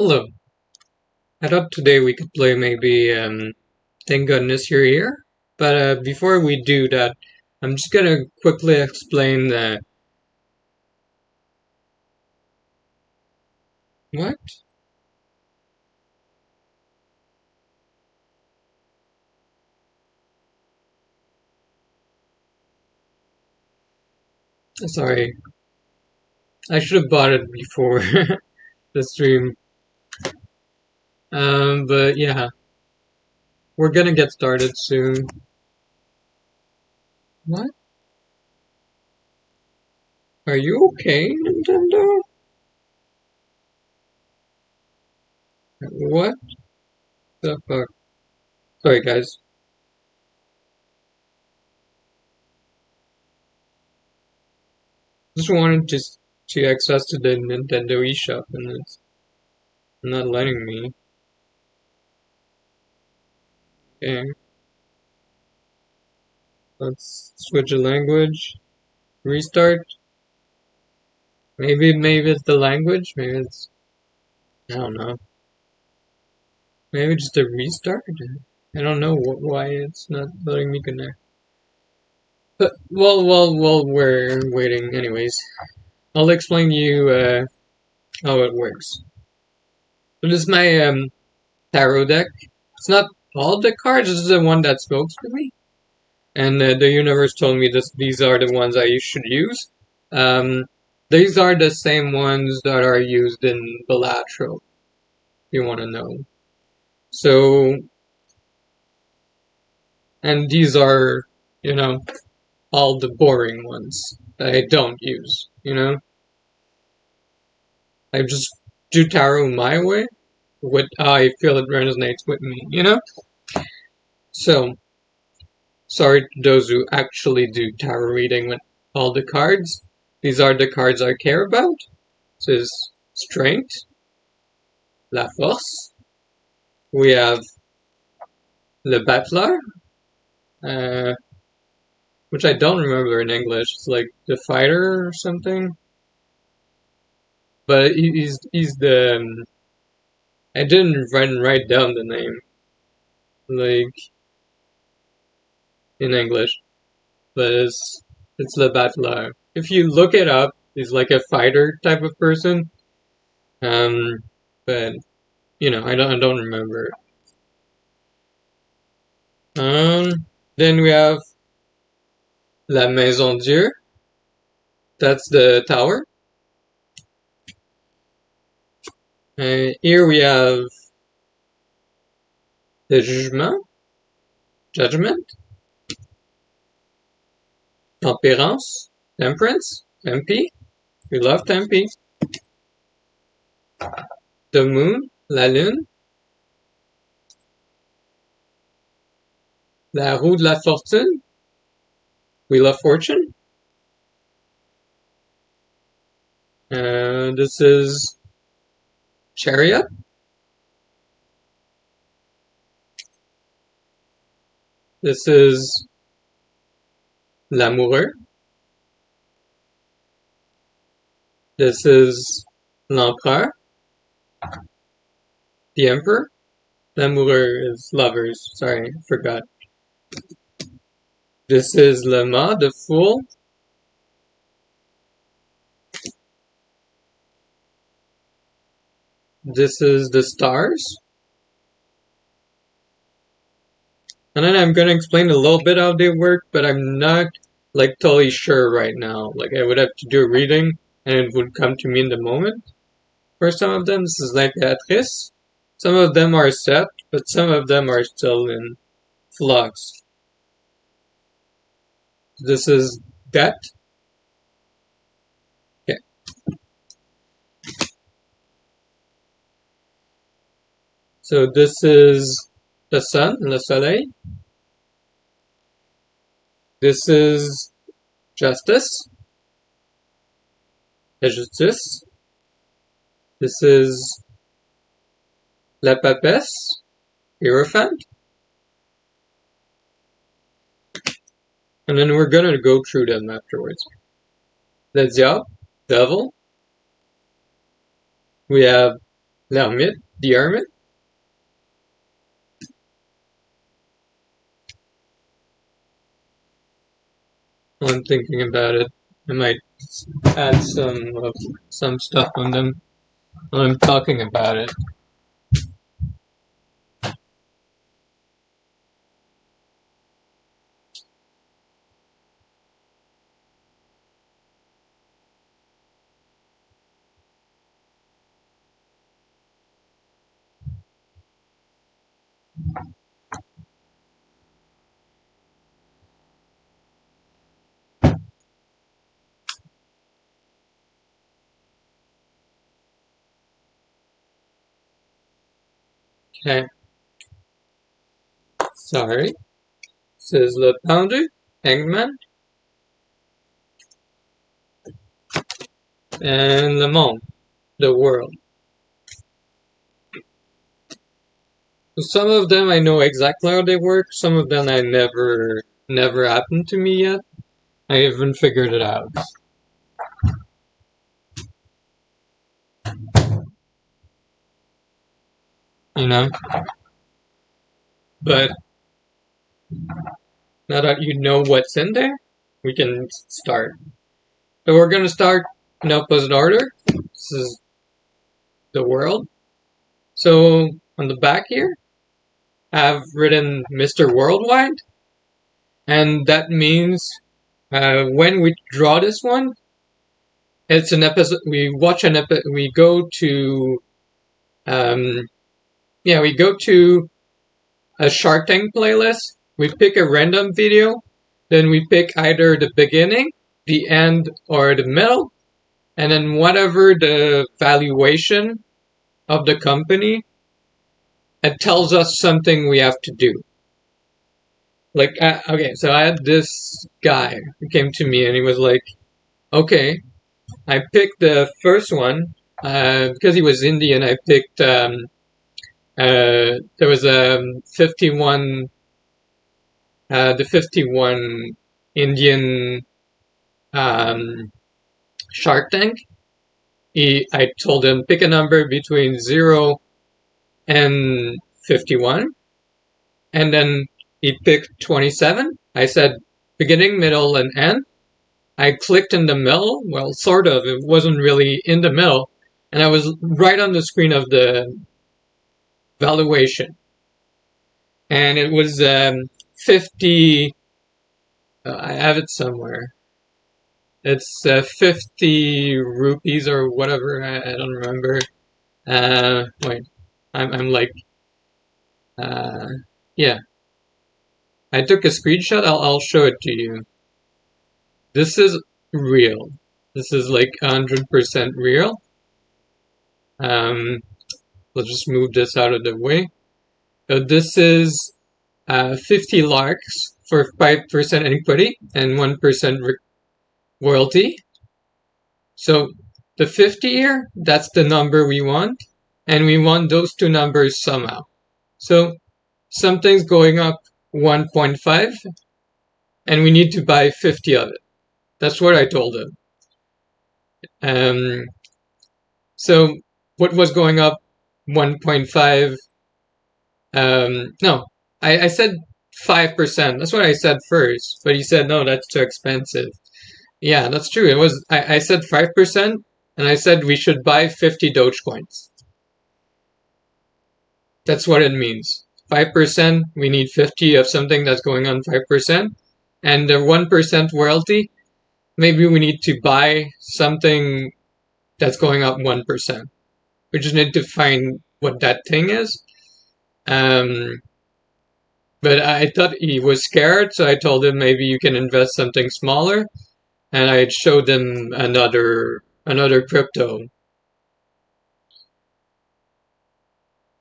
Hello. I thought today we could play maybe Thank Goodness You're Here. But before we do that, I'm just gonna quickly explain that. What? Sorry. I should have bought it before the stream. But yeah. We're gonna get started soon. What? Are you okay, Nintendo? What the fuck? Sorry, guys. Just wanted to access to the Nintendo eShop and it's not letting me. Okay. Let's switch a language. Restart. Maybe it's the language. Maybe it's I don't know. Maybe just a restart. I don't know why it's not letting me connect. But while we're waiting, anyways, I'll explain you how it works. So this is my tarot deck. It's not all the cards. This is the one that spoke for me, and the universe told me these are the ones I should use. Um, these are the same ones that are used in Balatro. If you want to know. So, and these are, you know, all the boring ones that I don't use, you know? I just do tarot my way, what I feel it resonates with me, you know? So, sorry to those who actually do tarot reading with all the cards. These are the cards I care about. This is Strength, La Force. We have Le Battler, uh, which I don't remember in English. It's like the fighter or something. But he's the I didn't write down the name like in English, but it's Le Battler. If you look it up, he's like a fighter type of person. Um, but you know, I don't remember. Then we have La Maison Dieu. That's the tower. Here we have the Judgment, Tempérance, Temperance, Tempe. We love Tempe. The Moon, La Lune, La Roue de la Fortune. We love Fortune. This is Chariot. This is L'amoureux. This is L'Empereur. The Emperor. L'amoureux is lovers. Sorry, I forgot. This is Le Mât, the Fool. This is the Stars. And then I'm gonna explain a little bit how they work, but I'm not like totally sure right now. Like I would have to do a reading and it would come to me in the moment. For some of them, this is l'Impératrice. Some of them are set, but some of them are still in flux. This is Debt. Okay. So this is the Sun, Le Soleil. This is Justice, La Justice. This is La Papesse, Hierophant. And then we're gonna go through them afterwards. Le Diable, Devil. We have The Hermit? While I'm thinking about it, I might add some stuff on them while I'm talking about it. Okay. Sorry. This is the Pounder, Hangman, and Le Monde, the world. Some of them I know exactly how they work, some of them I never happened to me yet. I haven't figured it out. You know? But now that you know what's in there, we can start. So we're gonna start in opposite order. This is the world. So on the back here, I've written Mr. Worldwide, and that means when we draw this one, it's an episode. We watch an episode. We go to, we go to a Shark Tank playlist. We pick a random video, then we pick either the beginning, the end, or the middle, and then whatever the valuation of the company, it tells us something we have to do. Like, okay, so I had this guy who came to me and he was like, okay, I picked the first one, because he was Indian, I picked, there was a 51, the 51 Indian, Shark Tank. I told him pick a number between 0 and 51, and then he picked 27. I said beginning, middle, and end. I clicked in the middle, well, sort of, it wasn't really in the middle, and I was right on the screen of the valuation. And it was 50, I have it somewhere. It's 50 rupees or whatever, I don't remember. Wait, I'm like, yeah. I took a screenshot, I'll show it to you. This is real. This is like 100% real. Let's just move this out of the way. So this is 50 larks for 5% equity and 1% royalty. So the 50 here, that's the number we want, and we want those two numbers somehow. So something's going up 1.5, and we need to buy 50 of it. That's what I told him. So what was going up 1.5? No, I said 5%. That's what I said first, but he said no, that's too expensive. Yeah, that's true. It was. I said 5%, and I said we should buy 50 Dogecoins. That's what it means. 5%. We need 50 of something that's going on 5%, and the 1% royalty. Maybe we need to buy something that's going up 1%. We just need to find what that thing is. But I thought he was scared, so I told him maybe you can invest something smaller, and I showed him another crypto.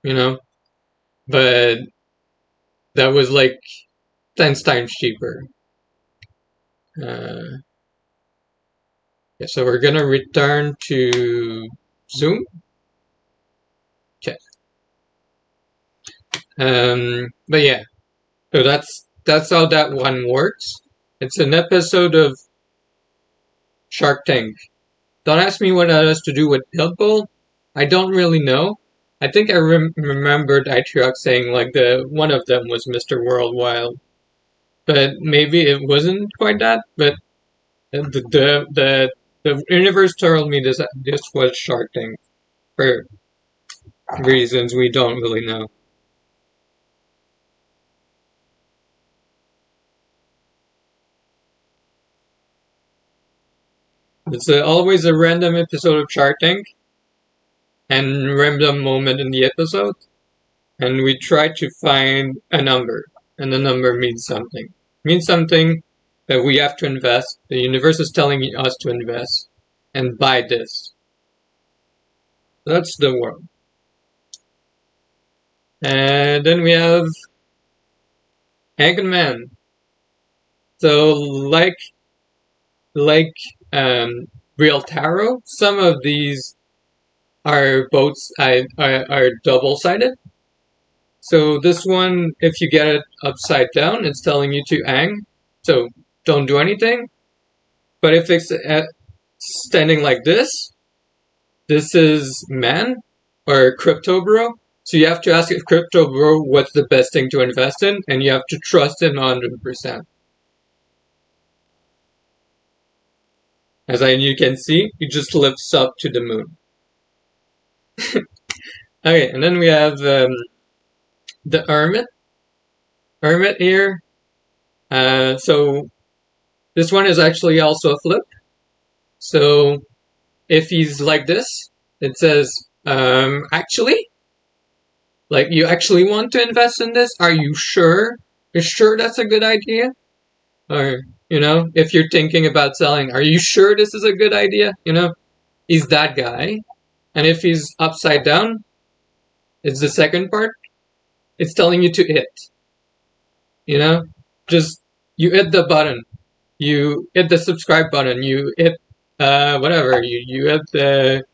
You know, but that was like 10 times cheaper. Yeah, so we're gonna return to Zoom. Okay. But yeah, so that's how that one works. It's an episode of Shark Tank. Don't ask me what that has to do with Dail Double. I don't really know. I think I remembered Itriok saying like one of them was Mr. Worldwide, but maybe it wasn't quite that. But the universe told me this was Shark Tank for reasons we don't really know. It's always a random episode of Shark Tank and random moment in the episode, and we try to find a number, and the number means something. It means something that we have to invest. The universe is telling us to invest and buy this. That's the world. And then we have Eggman. So like real tarot, some of these are are double-sided. So this one, if you get it upside down, it's telling you to ang. So don't do anything. But if it's standing like this is man or crypto bro. So you have to ask crypto bro what's the best thing to invest in, and you have to trust him 100%. As you can see, he just lifts up to the moon. Okay, and then we have the Hermit. Hermit here. So this one is actually also a flip. So if he's like this, it says, actually? Like, you actually want to invest in this? Are you sure? You're sure that's a good idea? Or, if you're thinking about selling, are you sure this is a good idea? He's that guy. And if he's upside down, it's the second part. It's telling you to hit. Just, you hit the button. You hit the subscribe button. You hit, whatever. You hit the,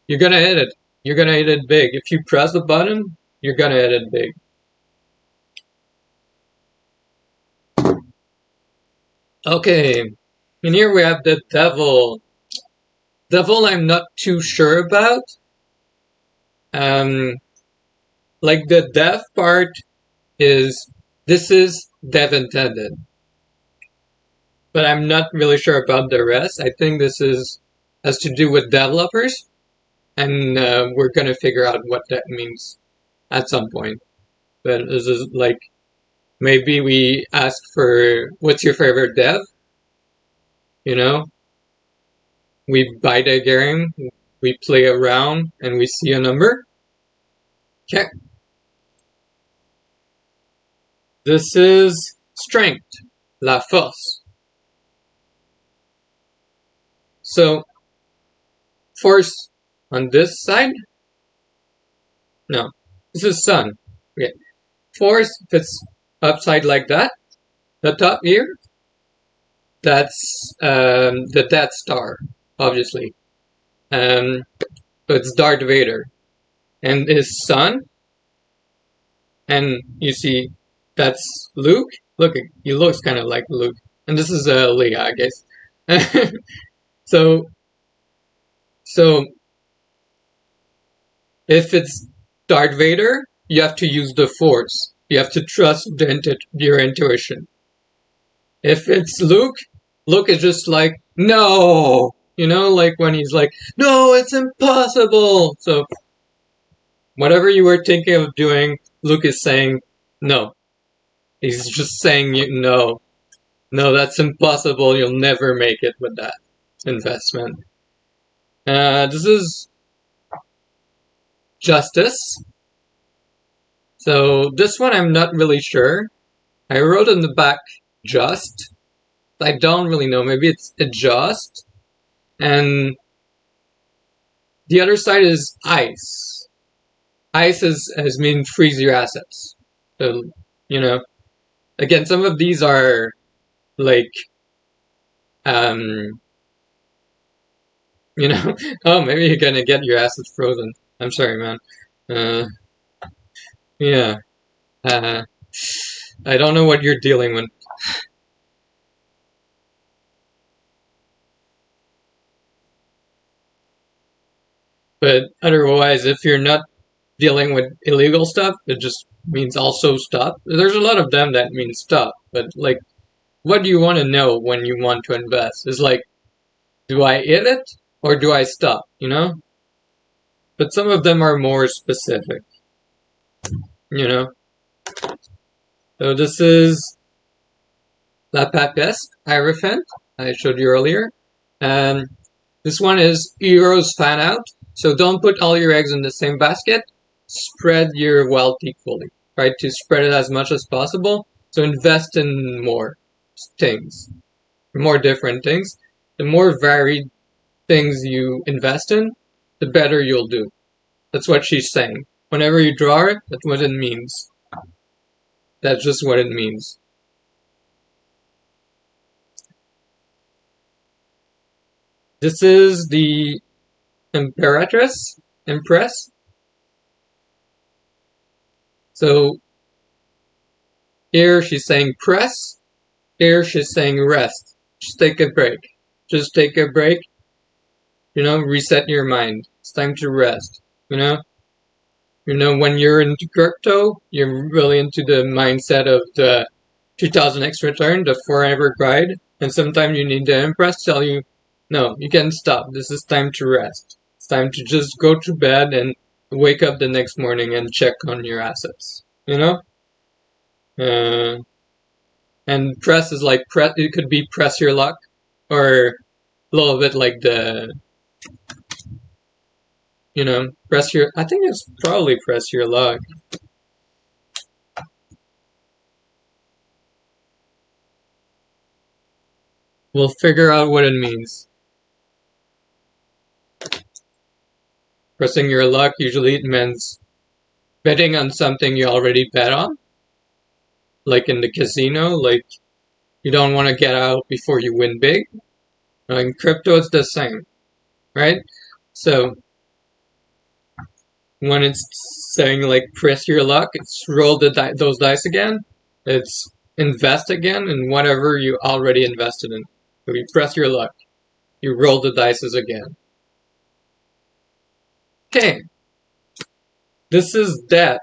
you're gonna hit it. You're gonna hit it big. If you press the button, you're gonna hit it big. Okay, and here we have the Devil. Devil I'm not too sure about. Like the dev part this is dev intended. But I'm not really sure about the rest. I think this has to do with developers. And we're gonna figure out what that means at some point. But this is like, maybe we ask for, what's your favorite dev? We buy the game, we play around, and we see a number. Okay. This is strength, la force. So, force on this side? No, this is sun. Okay. Force, if it's upside like that, the top here, that's the Death Star, obviously. So it's Darth Vader. And his son, and you see, that's Luke. Look, he looks kind of like Luke. And this is Leia, I guess. So if it's Darth Vader, you have to use the Force. You have to trust your intuition. If it's Luke, Luke is just like, no! Like when he's like, no, it's impossible! So, whatever you were thinking of doing, Luke is saying, no. He's just saying, no. No, that's impossible. You'll never make it with that investment. This is justice. So this one I'm not really sure. I wrote in the back just. I don't really know. Maybe it's adjust. And the other side is ice. Ice has mean freeze your assets. So, again, some of these are like, oh, maybe you're gonna get your assets frozen. I'm sorry, man. Yeah. I don't know what you're dealing with. But otherwise, if you're not dealing with illegal stuff, it just means also stop. There's a lot of them that mean stop, but like, what do you want to know when you want to invest? It's like, do I hit it or do I stop, you know? But some of them are more specific, you know? So this is La Papeste Hierophant, I showed you earlier. And this one is Heroes Fan Out. So don't put all your eggs in the same basket. Spread your wealth equally. Try to spread it as much as possible. So invest in more things, more different things. The more varied things you invest in, the better you'll do. That's what she's saying. Whenever you draw it, that's what it means. That's just what it means. This is the Empress. So here she's saying press, here she's saying rest. Just take a break. Just take a break. You know, reset your mind. It's time to rest. You know, when you're into crypto, you're really into the mindset of the 2000x return, the forever grind, and sometimes you need the Empress tell you, no, you can stop. This is time to rest. It's time to just go to bed and wake up the next morning and check on your assets. You know? And press is like, it could be press your luck, or a little bit like the, you know, I think it's probably press your luck. We'll figure out what it means. Pressing your luck, usually it means betting on something you already bet on. Like in the casino, like you don't want to get out before you win big. In crypto, it's the same, right? So when it's saying like press your luck, it's roll those dice again. It's invest again in whatever you already invested in. So you press your luck. You roll the dices again. Okay. This is debt.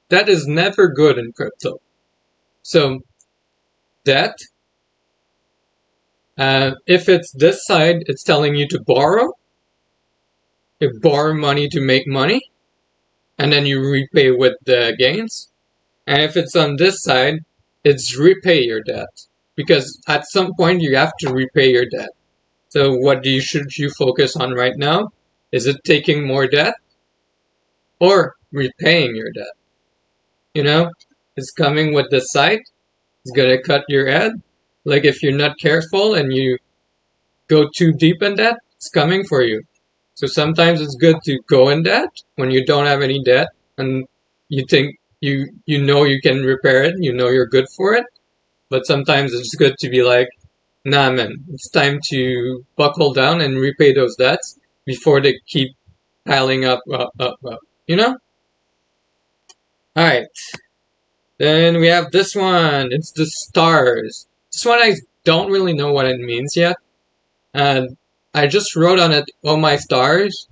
Debt is never good in crypto. So debt, if it's this side, it's telling you to borrow. You borrow money to make money, and then you repay with the gains. And if it's on this side, it's repay your debt. Because at some point you have to repay your debt. So what should you focus on right now? Is it taking more debt or repaying your debt? You know, it's coming with the side. It's gonna cut your head. Like if you're not careful and you go too deep in debt, it's coming for you. So sometimes it's good to go in debt when you don't have any debt and you think you know you can repair it, you know you're good for it. But sometimes it's good to be like, nah man, it's time to buckle down and repay those debts before they keep piling up, you know? Alright. Then we have this one. It's the stars. This one I don't really know what it means yet. And I just wrote on it, oh my stars.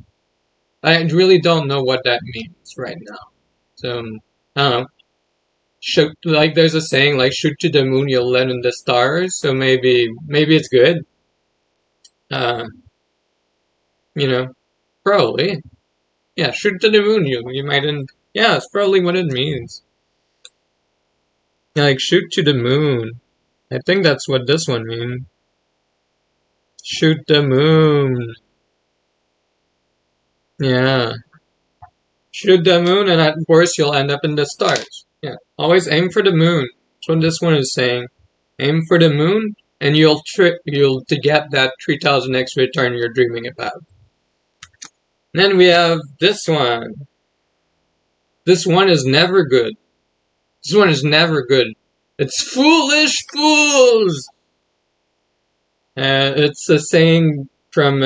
I really don't know what that means right now. So, I don't know. Shoot, like there's a saying like shoot to the moon, you'll land in the stars. So maybe it's good. You know, probably. Yeah, shoot to the moon, you might end. Yeah, it's probably what it means. Like shoot to the moon. I think that's what this one means. Shoot the moon. Yeah. Shoot the moon, and at worst you'll end up in the stars. Yeah. Always aim for the moon. That's what this one is saying. Aim for the moon, and you'll to get that 3000x return you're dreaming about. And then we have this one. This one is never good. This one is never good. It's foolish fools! It's a saying from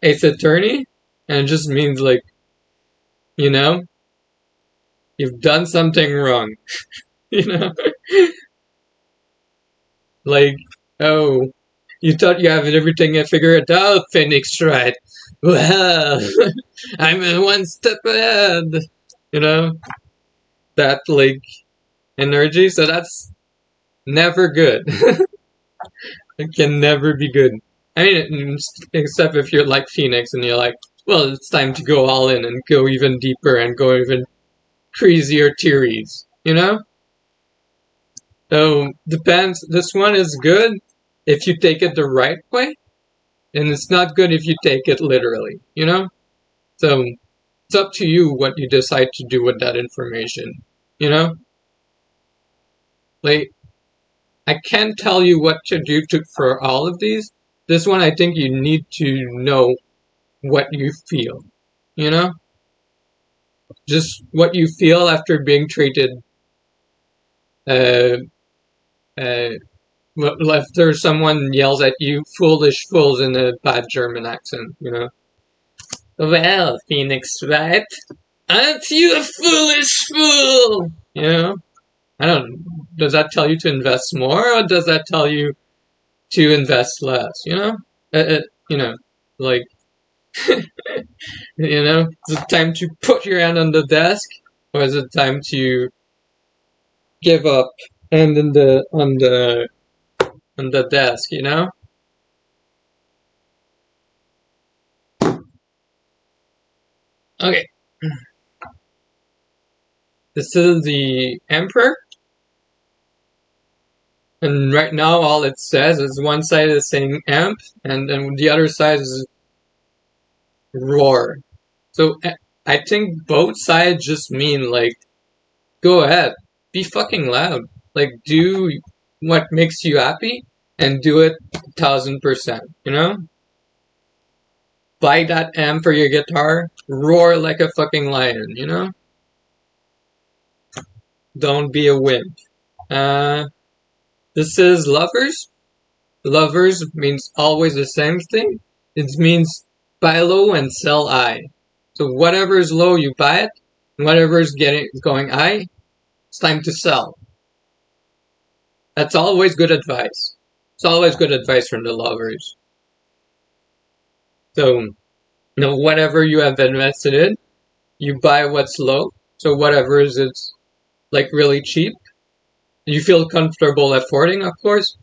Ace Attorney, and it just means like, you know, you've done something wrong. You know? Like, oh, you thought you have everything figured out, Phoenix, right? Well, I'm one step ahead. You know, that like energy. So that's never good. It can never be good. I mean, except if you're like Phoenix and you're like, well, it's time to go all in and go even deeper and go even crazier theories. You know. So depends. This one is good if you take it the right way, and it's not good if you take it literally. You know. So it's up to you what you decide to do with that information. You know? Like, I can't tell you what to do for all of these. This one, I think you need to know what you feel. You know? Just what you feel after being treated, uh, uh, after someone yells at you, foolish fools in a bad German accent, you know? Well, Phoenix, right? Aren't you a foolish fool? You know? I don't. Does that tell you to invest more, or does that tell you to invest less? You know, you know, like, you know, is it time to put your hand on the desk, or is it time to give up and in the on the desk? You know. Okay, this is the Emperor, and right now all it says is one side is saying amp, and then the other side is roar. So I think both sides just mean like, go ahead, be fucking loud. Like, do what makes you happy and do it 1000%. You know, buy that amp for your guitar, roar like a fucking lion. You know, don't be a wimp. This is lovers. Lovers means always the same thing. It means buy low and sell high. So whatever is low, you buy it. Whatever is going high, it's time to sell. That's always good advice. It's always good advice from the lovers. So, you know, whatever you have invested in, you buy what's low. So whatever is it's like really cheap, you feel comfortable affording, of course.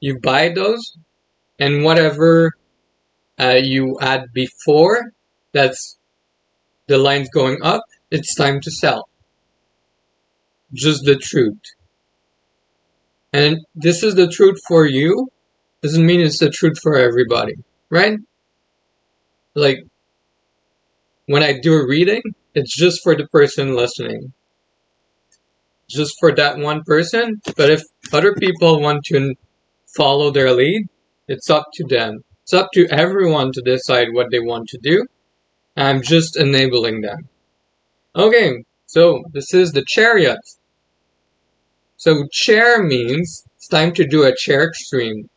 You buy those, and whatever you add before, that's the line's going up. It's time to sell. Just the truth. And this is the truth for you. Doesn't mean it's the truth for everybody, right? Like, when I do a reading, it's just for the person listening. Just for that one person. But if other people want to follow their lead, it's up to them. It's up to everyone to decide what they want to do. I'm just enabling them. Okay, so this is the Chariot. So chair means it's time to do a chair stream.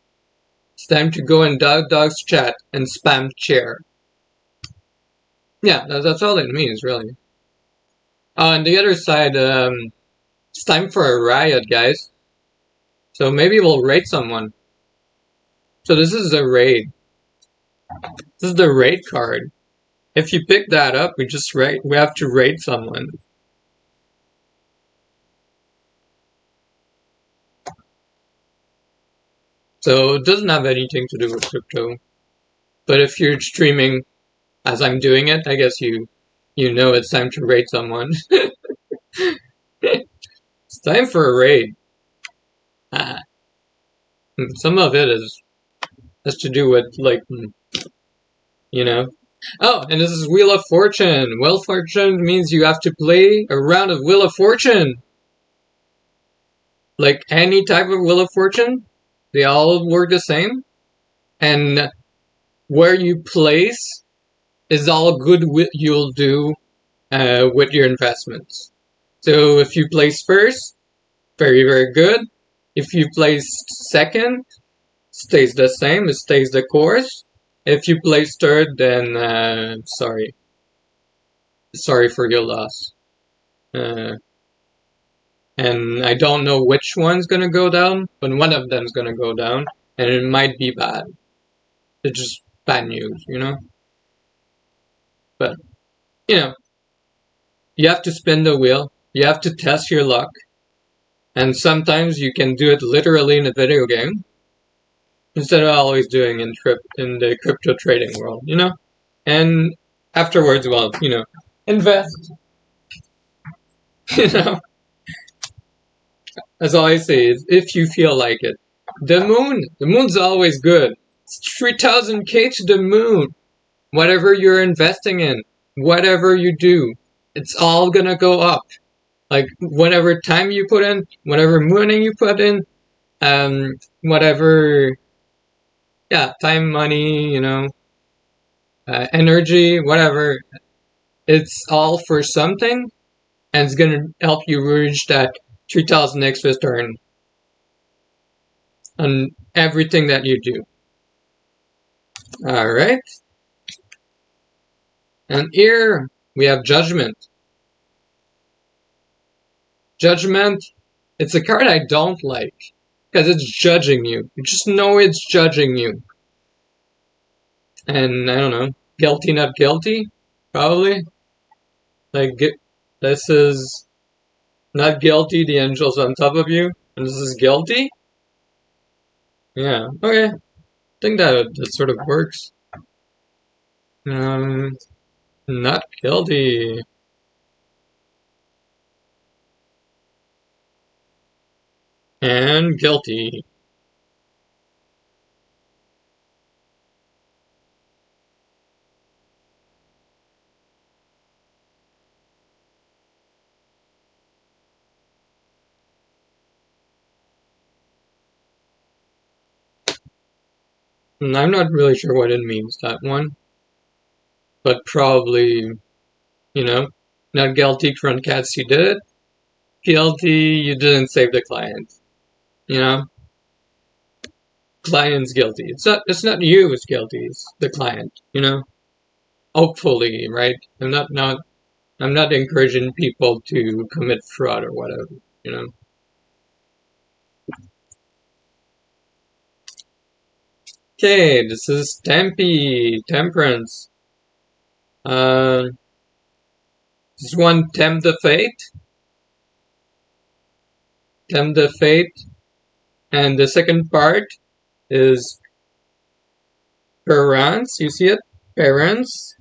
It's time to go in Dog's chat and spam chair. Yeah, that's all it means, really. On the other side, it's time for a riot, guys. So maybe we'll raid someone. So this is a raid. This is the raid card. If you pick that up, we have to raid someone. So it doesn't have anything to do with crypto. But if you're streaming as I'm doing it, I guess you know it's time to raid someone. It's time for a raid. Some of it has to do with, like, you know. Oh, and this is Wheel of Fortune. Wheel of Fortune means you have to play a round of Wheel of Fortune. Like any type of Wheel of Fortune, they all work the same. And where you place is all good you'll do with your investments. So if you place first, very, very good. If you place second, stays the same. It stays the course. If you place third, then sorry. Sorry for your loss. And I don't know which one's gonna go down, but one of them's gonna go down, and it might be bad. It's just bad news, you know? But you know, you have to spin the wheel. You have to test your luck. And sometimes you can do it literally in a video game instead of always doing in the crypto trading world, you know? And afterwards, well, you know, invest. You know? That's all I say is if you feel like it. The moon's always good. It's 3000K to the moon. Whatever you're investing in, whatever you do, it's all gonna go up. Like, whatever time you put in, whatever money you put in, whatever, yeah, time, money, you know, energy, whatever, it's all for something, and it's gonna help you reach that 3000x return on everything that you do. Alright. And here we have Judgment. Judgment, it's a card I don't like, because it's judging you. You just know it's judging you. And, I don't know, guilty, not guilty? Probably. Like, this is not guilty, the angel's on top of you, and this is guilty? Yeah, okay. I think that sort of works. Not guilty. And guilty. And I'm not really sure what it means, that one. But probably, you know, not guilty, front cats, you did it. Guilty, you didn't save the client. You know? Client's guilty. It's not you who's guilty, it's the client, you know? Hopefully, right? I'm not encouraging people to commit fraud or whatever, you know? Okay, this is Temperance. This one, Tempt the Fate. Tempt the Fate. And the second part is Perance. You see it? Perance.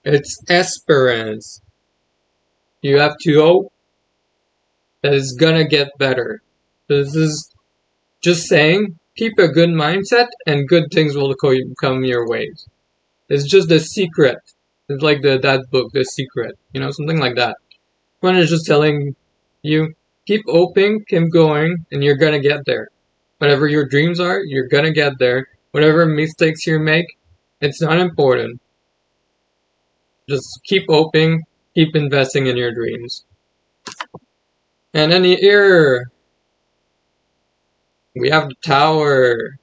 It's Esperance. You have to hope that it's gonna get better. This is just saying, keep a good mindset and good things will come your way. It's just The Secret. It's like that book, The Secret. You know, something like that. One is just telling you, keep hoping, keep going, and you're gonna get there. Whatever your dreams are, you're gonna get there. Whatever mistakes you make, it's not important. Just keep hoping, keep investing in your dreams. And then here, we have the Tower.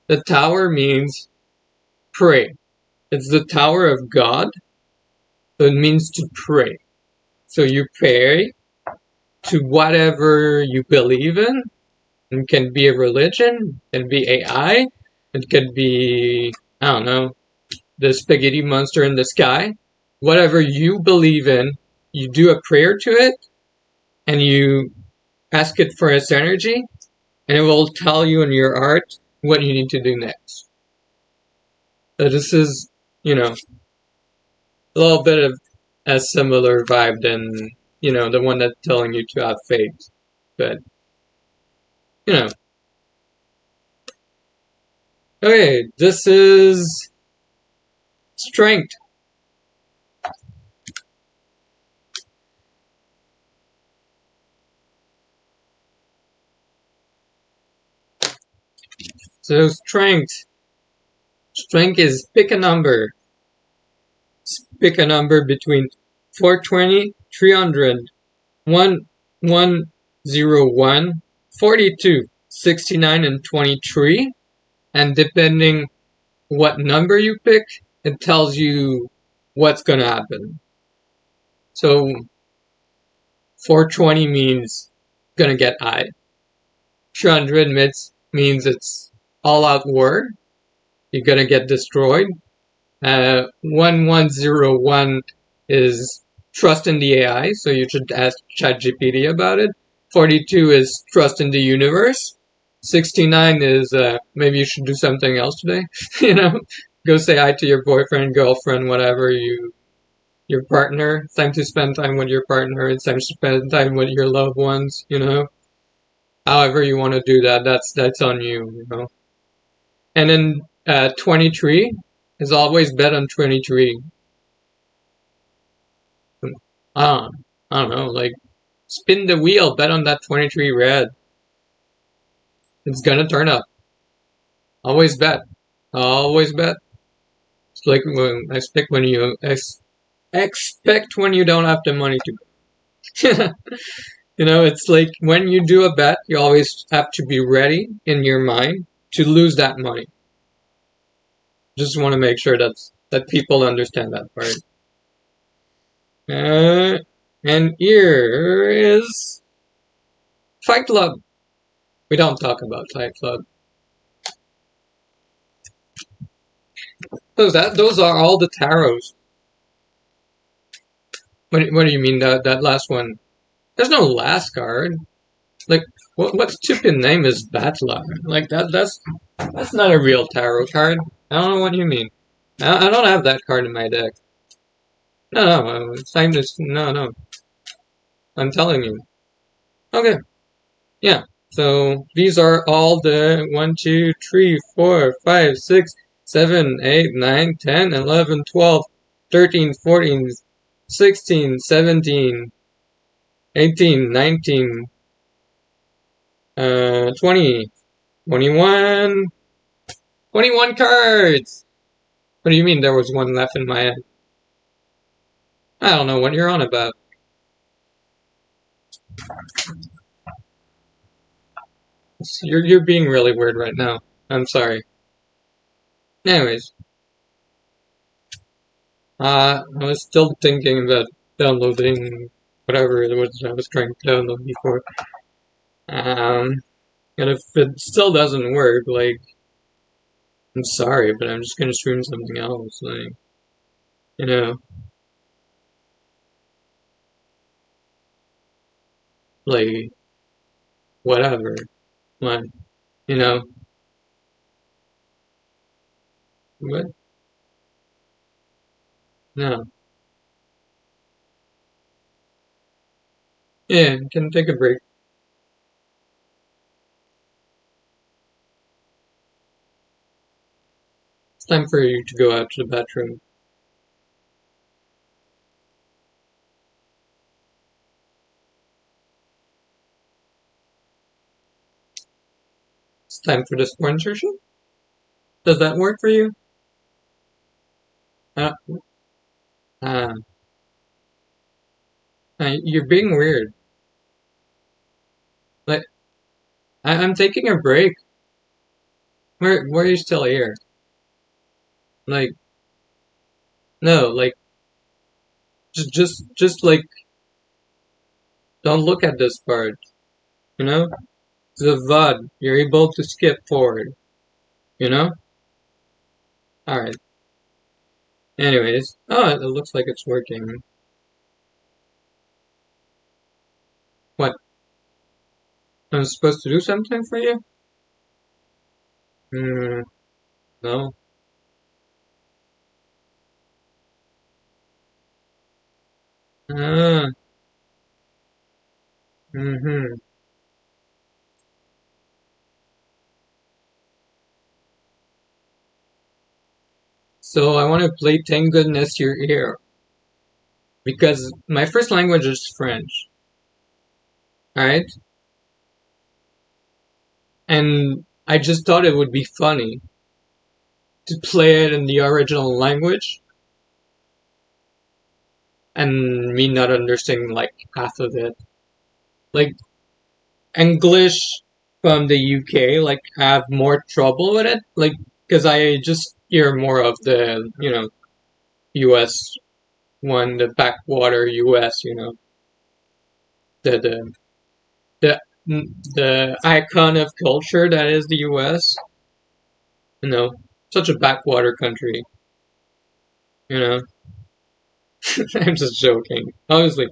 The Tower means pray. It's the Tower of God, so it means to pray. So you pray to whatever you believe in. It can be a religion, it can be AI, it could be, I don't know, the spaghetti monster in the sky. Whatever you believe in, you do a prayer to it, and you ask it for its energy, and it will tell you in your heart what you need to do next. So this is, you know, a little bit of a similar vibe than, you know, the one that's telling you to have faith. But, you know. Okay, this is Strength. So Strength. Strength is pick a number. Pick a number between 420, 300, 1101, 42, 69, and 23. And depending what number you pick, it tells you what's gonna happen. So 420 means gonna get high. 300 means it's all out war. You're gonna get destroyed. 1101 is trust in the AI, so you should ask ChatGPT about it. 42 is trust in the universe. 69 is maybe you should do something else today. You know, go say hi to your boyfriend, girlfriend, whatever your partner. It's time to spend time with your partner. It's time to spend time with your loved ones. You know, however you want to do that, that's on you. You know. And then 23 is always bet on 23. Ah, I don't know, like spin the wheel, bet on that 23 red. It's gonna turn up. Always bet. Always bet. It's like when expect when you expect when you don't have the money to. You know, it's like when you do a bet, you always have to be ready in your mind to lose that money. Just want to make sure that people understand that part. And here is Fight Club. We don't talk about Fight Club. Those are all the tarots. What do you mean that last one? There's no last card. Like what stupid name is Battler? Like that's not a real tarot card. I don't know what you mean. I don't have that card in my deck. No, it's time to no. I'm telling you. Okay. Yeah. So these are all the 1, 2, 3, 4, 5, 6, 7, 8, 9, 10, 11, 12, 13, 14, 16, 17, 18, 19, 20, 21, 21 cards! What do you mean there was one left in my head? I don't know what you're on about. You're being really weird right now. I'm sorry. Anyways. I was still thinking about downloading whatever it was I was trying to download before. And if it still doesn't work, like, I'm sorry, but I'm just gonna stream something else, like, you know, like, whatever, like, you know, what? No. Yeah, can take a break. It's time for you to go out to the bathroom. It's time for the sponsorship? Does that work for you? Uh, uh, you're being weird. Like, I'm taking a break. Why are you still here? Like, no, like, just like, don't look at this part, you know? It's a VOD. You're able to skip forward, you know? Alright. Anyways. Oh, it looks like it's working. What? I'm supposed to do something for you? No. Ah, mm-hmm. So I want to play Thank Goodness You're Here. Because my first language is French. Alright? And I just thought it would be funny to play it in the original language and me not understanding like half of it. Like English from the UK, like have more trouble with it, like because I just hear more of the US one, the backwater US, the the the the icon of culture that is the US, such a backwater country. You know, I'm just joking. Honestly,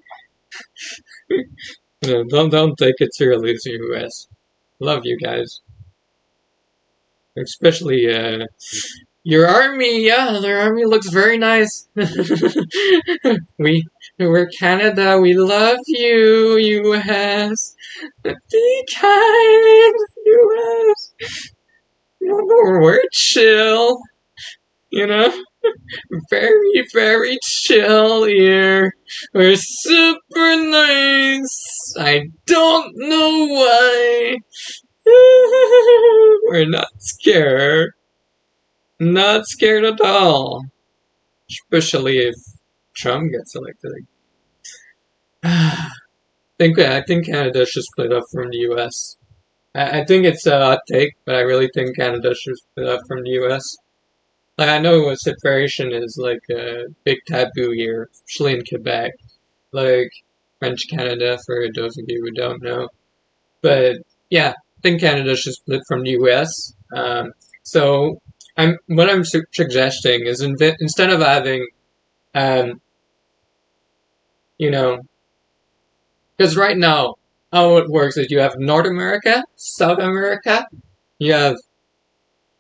don't take it seriously, US. Love you guys, especially your army. Yeah, their army looks very nice. We're Canada. We love you, US. Be kind, US. We're chill. You know. Very, very chill here. We're super nice. I don't know why. We're not scared. Not scared at all. Especially if Trump gets elected. I think Canada should split up from the US. I think it's a hot take, but I really think Canada should split up from the US. Like, I know separation is like a big taboo here, especially in Quebec. Like French Canada, for those of you who don't know. But yeah, I think Canada should split from the US. So what I'm suggesting is instead of having, um, you know, because right now how it works is you have North America, South America, you have,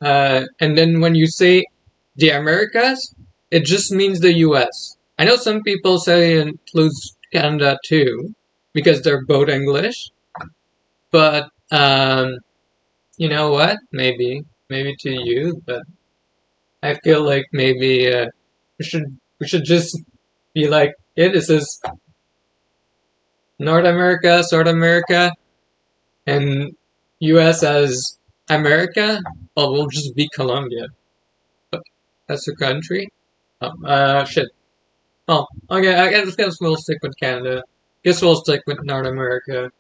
and then when you say the Americas, it just means the US. I know some people say it includes Canada too, because they're both English. But you know what? Maybe to you, but I feel like maybe we should just be like, yeah, this is North America, South America, and U.S. as America. Well, we'll just be Colombia. But that's a country. Oh, shit. Oh, okay. I guess we'll stick with Canada. Guess we'll stick with North America.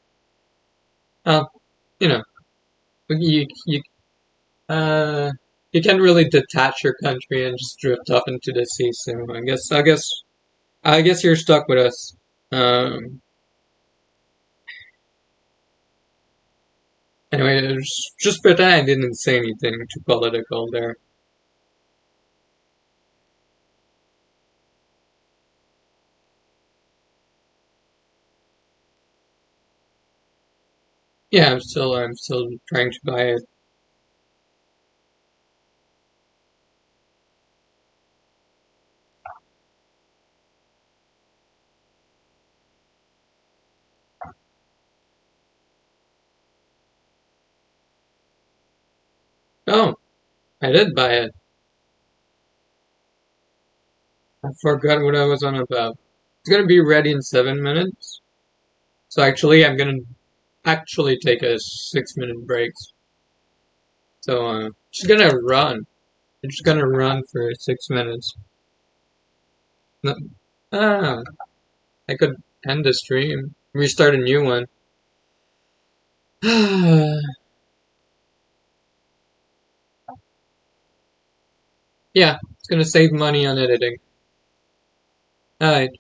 Oh, you know, you Uh, you can't really detach your country and just drift off into the sea. So I guess you're stuck with us. Um, anyway, just pretend I didn't say anything too political there. Yeah, I'm still trying to buy it. Oh, I did buy it. I forgot what I was on about. It's gonna be ready in 7 minutes. So actually, I'm gonna actually take a 6 minute break. So just gonna run. I'm just gonna run for 6 minutes. No, ah, I could end the stream, restart a new one. Yeah, it's gonna save money on editing. Alright.